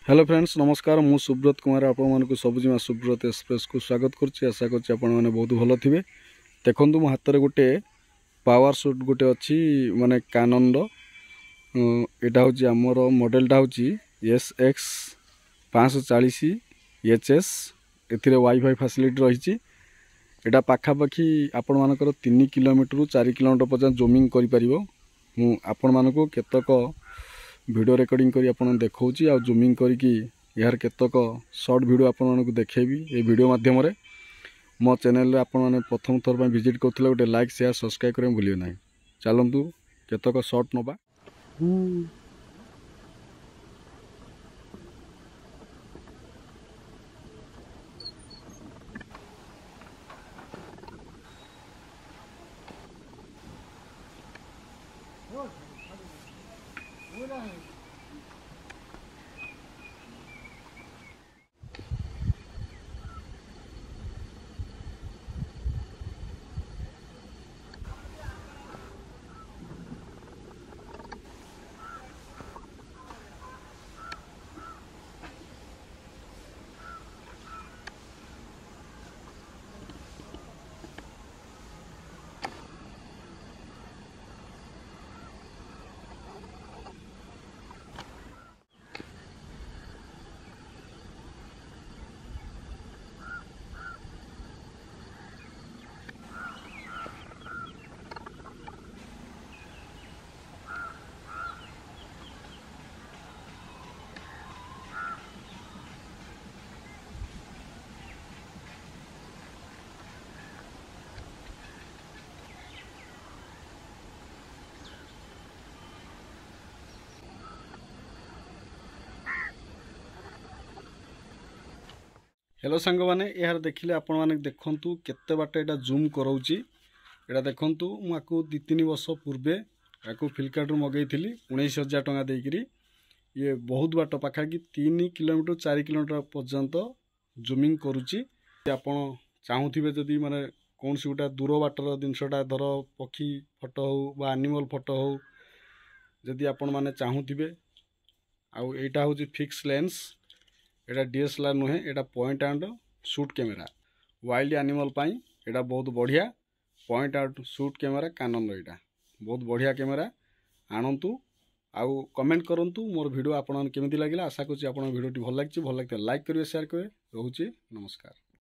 Hello friends नमस्कार मु सुब्रत कुमार आपको सबुजिमा सुब्रत एक्सप्रेस को स्वागत करुच्ची आशा करछि आपण माने बहुत भल थिबे। देखंतु मो हाथ रे गोटे पावर सूट गोटे अच्छी माने कैनन रो एटा होची हमर मॉडलटा होची SX 540 HS एथिरे वाईफाई फैसिलिटी रहिची। एटा पाखा पाखी आपण मानकर 3 किलोमीटर रु 4 किलोमीटर पर्यंत जूमिंग करि परिबो। मु आपण मानको केतक वीडियो रिकॉर्डिंग करी आपन देखौची आ जूमिंग करिकी यार केतक शॉर्ट वीडियो आपन मानको देखेबी। ए वीडियो माध्यम रे मो चैनल रे आपन माने प्रथम थर पे विजिट करथिले गोटे लाइक शेयर सब्सक्राइब करे भूलियो नाही। चलंतु केतक शॉर्ट नबा। हेलो सांग माने यार देखिले आपण माने देखंतु केते बाटे एटा जूम कराउची। एटा देखंतु मु आकु 2-3 वर्ष पूर्वे आकु फ्लिपकार्ट रु मगैथिली 19,000 टका देइकरी। ये बहुत बाट पाखा कि 3 किलोमीटर 4 किलोमीटर पर्यंत जूमिंग करूची। आपण चाहूथिबे जदी माने कोनसी गोटा दूर बाटर जिनसटा धर पक्षी फोटो हो बा एनिमल फोटो हो जदी आपण माने चाहूथिबे आउ एटा होची फिक्स लेंस। एटा DSLR नुहे एटा point and shoot camera wild animal पाई एटा बहुत बढ़िया point and shoot camera Canon एटा बहुत बढ़िया कैमेरा आणंतु आउ कमेंट करंतु मोर वीडियो आपन केमिति लागिला। आशा करछि आपन वीडियोटी भल लागछि। भल लागते लाइक करिवे शेयर करिवे। रहूछि नमस्कार।